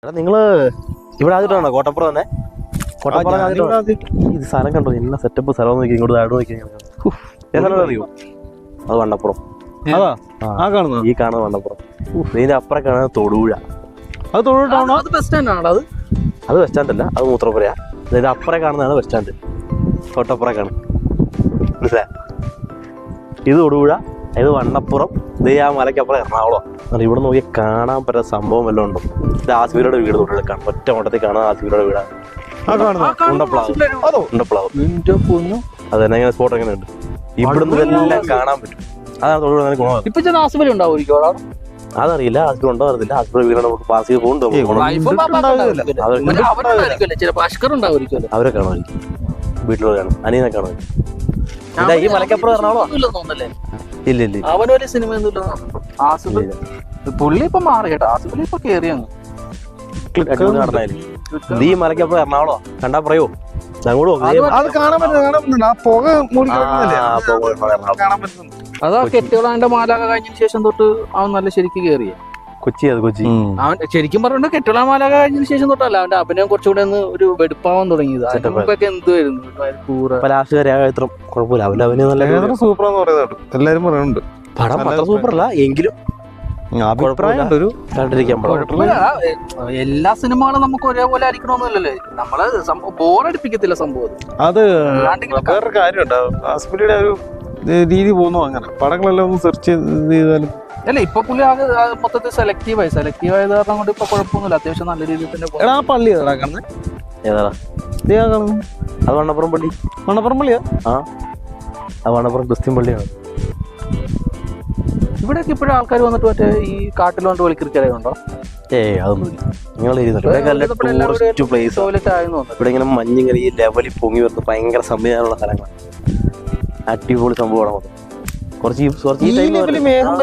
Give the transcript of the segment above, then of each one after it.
എടാ നിങ്ങള് ഇവിടെ ആദ്യമായിട്ടാണോ കോട്ടപ്പുറം തന്നെ? കോട്ടപ്പുറം ഇത് സ്ഥലം കണ്ടോ? എല്ലാ സെറ്റപ്പ് സ്ഥലം നോക്കി ഇങ്ങോട്ട് താഴെ നോക്കി അറിയോ? അത് വണ്ണപ്പുറം. ഈ കാണുന്നത് വണ്ണപ്പുറം. ഇതിന്റെ അപ്പുറം കാണുന്നത് തൊടുപുഴ. അത് തൊടുപുഴ അത് ബസ് സ്റ്റാൻഡ് ആണോ? അത് ബസ് സ്റ്റാൻഡ് അല്ല, അത് മൂത്രപ്പുരയാ. അതായത് അപ്പുറം കാണുന്നതാണ് ബസ് സ്റ്റാൻഡ്. തൊട്ടപ്പുറക്കാണ് മനസ്സിലാ. ഇത് തൊടുപുഴ, ഇത് വണ്ണപ്പുറം, ഇത് ആ മലക്കപ്പുറം എറണാകുളം. ഇവിടെ നോക്കി കാണാൻ പറ്റുന്ന സംഭവം വല്ലതും ഉണ്ടോ? ഇത് ആസിഫിയുടെ വീട് തൊടുപുഴ കാണാം. ഒറ്റ ഓട്ടത്തിൽ കാണാൻ ആസിഫിയുടെ വീടാണ്. ഉണ്ടപ്ലാവ്. അത് തന്നെ എങ്ങനെ സ്പോട്ട് എങ്ങനെ ഉണ്ട്? ഇവിടുന്ന് എല്ലാം കാണാൻ പറ്റും. അതാണ് തൊടുപുഴ ഗുണം. അതറിയില്ല, ആസിഫ് ഉണ്ടോ അറിയില്ല. ആസിഫിയുടെ വീടാണ് നമുക്ക് പാസ് ചെയ്ത് പോകുന്നുണ്ടോ? അവരെ കാണുമായിരിക്കും, വീട്ടിലൂടെ കാണും. അനിയനെ കാണുമായിരിക്കും. ഈ മലക്കപ്പുറം എറണാകുളം ഇല്ല ഇല്ല. അവനൊരു സിനിമ പുള്ളി ഇപ്പൊ മാറി കേട്ടോ. ആസിഫലി ഇപ്പൊ കേറിയാണ്. ഈ മലക്കപ്പുറം എറണാകുളം കണ്ടാ പറയോ? അതാ കെട്ടിയോളാന്റെ മാലക കഴിഞ്ഞ ശേഷം തൊട്ട് അവൻ നല്ല ശരിക്ക് കേറിയ കൊച്ചി. അത് കൊച്ചി അവൻ ശരിക്കും പറഞ്ഞിട്ട് കെട്ടിയോളാൻ മാലക കഴിഞ്ഞ ശേഷം തൊട്ടല്ല അവന്റെ അഭിനയം കുറച്ചുകൂടെ ഒന്ന് ഒരു വെടുപ്പാവാൻ തുടങ്ങിയത്. അതിനൊക്കെ എന്തുവായിരുന്നു സൂപ്പറാന്ന് പറയുന്നത് എല്ലാരും പറയുന്നുണ്ട്. പടം അത്ര സൂപ്പറല്ല എങ്കിലും എല്ലാ സിനിമകളും നമുക്ക് ഒരേപോലെ ആയിരിക്കണമെന്നല്ലേ. നമ്മള് ബോറടിപ്പിക്കത്തില്ല സംഭവം. അത് വേറൊരു കാര്യമുണ്ട്, ആസിഫലിയുടെ ഒരു രീതി പോകുന്നു. അങ്ങനെ പടങ്ങളെല്ലാം ഒന്ന് സെർച്ച് ചെയ്താലും അല്ല ഇപ്പൊ പുള്ളി മൊത്തത്തിൽ സെലക്റ്റീവ് ആയത് കാരണം കൊണ്ട് ഇപ്പൊ കുഴപ്പമൊന്നുമില്ല. അത്യാവശ്യം നല്ല രീതിയിൽ തന്നെ. ആ പള്ളി ഏതാ കാണുന്നത്? ഏതാ കാണുന്നത്? അത് വണ്ണപ്പുറം പള്ളി. വണ്ണപ്പുറം പള്ളിയാ? ആ വണ്ണപ്പുറം ക്രിസ്ത്യൻ പള്ളിയാണ്. ഇവിടെയൊക്കെ ഇപ്പോഴും ആൾക്കാർ വന്നിട്ട് മറ്റേ ഈ കാട്ടിലോണ്ട് വെളിക്കിറിക്കലുണ്ടോ? അതൊന്നുമില്ല. ഇവിടെ ഇങ്ങനെ മഞ്ഞിങ്ങനെ ഈ ലെവലിൽ പൊങ്ങി വരുന്ന ഭയങ്കര സംവിധാനമുള്ള സ്ഥലങ്ങളാണ്. അടിപൊളി സംഭവമാണ്. കുറച്ച് ഈ ലെവലിൽ മേഘം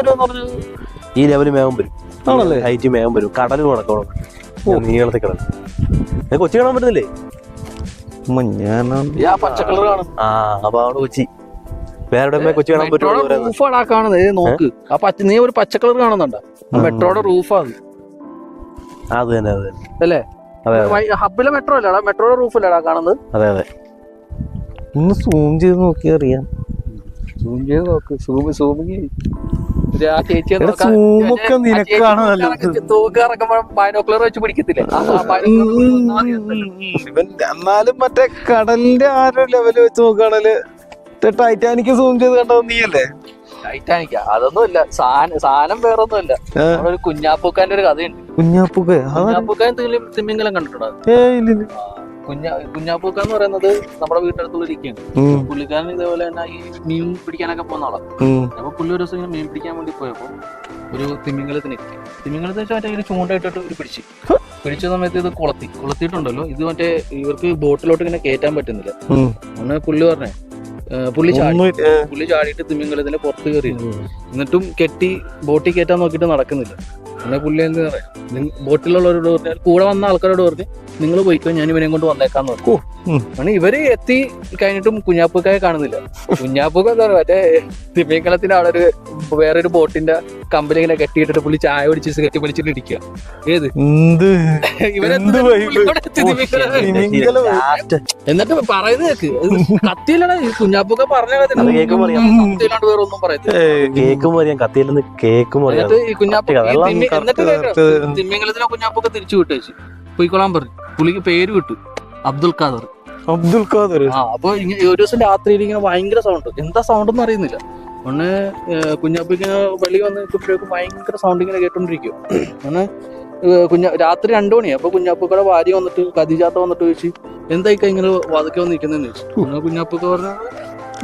വരും, ഹൈറ്റ് മേഘം വരും. കടലും നടക്കണം, നീളത്തിൽ കിടക്കും. കൊച്ചി കാണാൻ പറ്റുന്നില്ലേ? പച്ചക്കളർ കാണും. അപ്പൊ അവിടെ കൊച്ചി വേറെ കൊച്ചി കാണാൻ പറ്റും. നോക്ക് നീ ഒരു പച്ചക്കളർ കാണുന്നുണ്ടോ? മെട്രോയുടെ റൂഫാണ്. അത് തന്നെ അല്ലേ? ഹബിലെ മെട്രോ അല്ലേടാ? മെട്രോയുടെ റൂഫ് അല്ലേടാ കാണുന്നത്? അതെ അതെ. ഒന്ന് സൂം ചെയ്ത് നോക്കി അറിയാം. സൂം ചെയ്ത് നോക്ക്. ബൈനോക്കുലർ വെച്ച് പിടിക്കത്തില്ലേ? എന്നാലും മറ്റേ കടലിന്റെ ആ ഒരു ലെവല് വെച്ച് നോക്കുകയാണെങ്കില് ടൈറ്റാനിക് സൂം ചെയ്ത് കണ്ടത് നീയല്ലേ? ടൈറ്റാനിക്ക അതൊന്നുമില്ല. സാധനം വേറൊന്നുമില്ല. ഒരു കുഞ്ഞാപ്പൂക്കാന്റെ ഒരു കഥയുണ്ട്. കുഞ്ഞാപ്പൂക്കാൻ തിമിംഗലം കണ്ടിട്ടുണ്ടോ? കുഞ്ഞാപ്പൂക്ക എന്ന് പറയുന്നത് നമ്മുടെ വീട്ടിനടുത്തുള്ള ഇരിക്കുകയാണ്. പുള്ളിക്കാരൻ ഇതേപോലെ തന്നെ ഈ മീൻ പിടിക്കാനൊക്കെ പോകുന്ന ആളാണ്. അപ്പൊ പുള്ളി ഒരു ദിവസം ഇങ്ങനെ മീൻ പിടിക്കാൻ വേണ്ടി പോയപ്പോ ഒരു തിമിംഗലത്തിന് വെച്ചാൽ മറ്റേ ചൂണ്ടയിട്ടിട്ട് ഒരു പിടിച്ച സമയത്ത് ഇത് കൊളത്തിയിട്ടുണ്ടല്ലോ. ഇത് മറ്റേ ഇവർക്ക് ബോട്ടിലോട്ട് ഇങ്ങനെ കയറ്റാൻ പറ്റുന്നില്ല. അങ്ങനെ പുള്ളി പറഞ്ഞേ പുള്ളി ചാടിയിട്ട് തിമിംഗലത്തിന്റെ പുറത്ത് കയറി. എന്നിട്ടും ബോട്ടിൽ കയറ്റാൻ നോക്കിയിട്ട് നടക്കുന്നില്ല. പിന്നെ പുള്ളി എന്താ പറയാ, ബോട്ടിലുള്ളവരോട് പറഞ്ഞാൽ കൂടെ വന്ന ആൾക്കാരോട് പറഞ്ഞ് നിങ്ങൾ പോയിക്കോ, ഞാൻ ഇവനെയും കൊണ്ട് വന്നേക്കാന്ന് പറഞ്ഞു. ഇവര് എത്തി കഴിഞ്ഞിട്ടും കുഞ്ഞാപ്പൂക്കായെ കാണുന്നില്ല. കുഞ്ഞാപ്പൂക്ക എന്താ പറയുക, മറ്റേ തിമിംഗലത്തിന്റെ അവിടെ വേറൊരു ബോട്ടിന്റെ കമ്പനി ഇങ്ങനെ കെട്ടിയിട്ടിട്ട് പുള്ളി ചായ പിടിച്ച് സിഗരറ്റ് വലിച്ചിട്ട് ഇരിക്കുക. ഏത് എന്നിട്ട് പറയുന്നത് കേക്ക് കത്തിയിലാണ് കുഞ്ഞാപ്പൂക്ക പറഞ്ഞ കത്തിയിലാണ്ട് വേറെ ഒന്നും പറയത്തില്ല. ഈ തിമിംഗലത്തിലെ കുഞ്ഞാപ്പൂക്ക തിരിച്ചു വിട്ടേച്ച് പോയിക്കൊള്ളാൻ പറഞ്ഞു. പുള്ളിക്ക് പേര് കിട്ടു അബ്ദുൽ ഖാദർ. അപ്പൊ ഒരു ദിവസം രാത്രിയിൽ ഇങ്ങനെ ഭയങ്കര സൗണ്ട്, എന്താ സൗണ്ട് ഒന്നും അറിയുന്നില്ല. ഒന്ന് കുഞ്ഞാപ്പൂക്ക് വെളി വന്ന് കിട്ടുമ്പോഴേക്കും ഭയങ്കര സൗണ്ട് ഇങ്ങനെ കേട്ടോണ്ടിരിക്കും. ഒന്ന് രാത്രി 2 മണി. അപ്പൊ കുഞ്ഞാപ്പൂക്കടെ ഭാര്യ വന്നിട്ട് ഖദീജാത്ത വന്നിട്ട് ചോദിച്ചു എന്തായിക്ക ഇങ്ങനെ വാതിക്കെ വന്നിരിക്കുന്നതെന്ന് ചോദിച്ചു. ഒന്ന് കുഞ്ഞാപ്പൂക്ക പറഞ്ഞ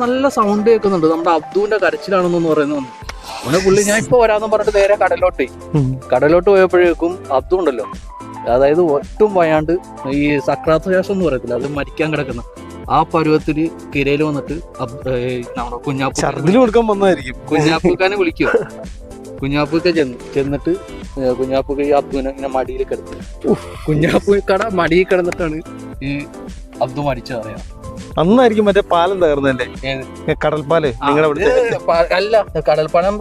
നല്ല സൗണ്ട് കേൾക്കുന്നുണ്ട്, നമ്മുടെ അബ്ദുവിന്റെ കരച്ചിലാണെന്നൊന്ന് പറയുന്നു. അങ്ങനെ പുള്ളി ഞാൻ ഇപ്പൊ വരാന്ന് പറഞ്ഞിട്ട് നേരെ കടലോട്ട് പോയപ്പോഴേക്കും അബ്ദു ഉണ്ടല്ലോ, അതായത് ഒട്ടും വയാണ്ട് ഈ സക്രാത്ത് ശേഷം എന്ന് പറയത്തില്ല, അത് മരിക്കാൻ കിടക്കുന്ന ആ പരുവത്തിന് കിരയിൽ വന്നിട്ട് നമ്മുടെ കുഞ്ഞാപ്പൂക്കാനെ വിളിക്കുക. കുഞ്ഞാപ്പൂക്ക ചെന്നിട്ട് കുഞ്ഞാപ്പൂക്ക ഈ അബ്ദുവിനെ ഇങ്ങനെ മടിയിൽ കിടന്നു. കുഞ്ഞാപ്പൂക്കട മടിയിൽ കിടന്നിട്ടാണ് ഈ അബ്ദു മരിച്ചത് അറിയാം. അന്നായിരിക്കും മറ്റേ പാലം തകർന്നല്ലേ, കടൽപ്പാല് നിങ്ങളുടെ അവിടുത്തെ. അല്ല, കടൽപ്പാലം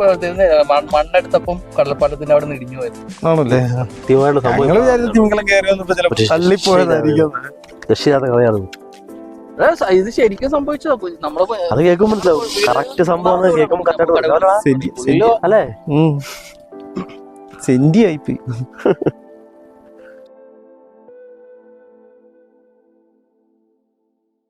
മണ്ണെടുത്തപ്പം കടൽപ്പാലത്തിന്റെ അവിടെ നിന്ന് ഇടിഞ്ഞു പോയത്. ആണല്ലേ? കൃത്യമായിട്ട് സംഭവം ഞങ്ങള് വിചാരിച്ചു തിമിംഗലം കയറി വന്നപ്പോ ചിലപ്പോ തള്ളിപ്പോയതായിരിക്കും. രക്ഷിതാത്ത കഥയാണ്. ഇത് ശരിക്കും സംഭവിച്ചതാ. നമ്മള് അത് കേൾക്കുമ്പോൾ മനസ്സിലാവും കറക്റ്റ് സംഭവം കേൾക്കുമ്പോൾ കറക്റ്റായിട്ട് അല്ലേ? സെന്റി ആയിപ്പോയി.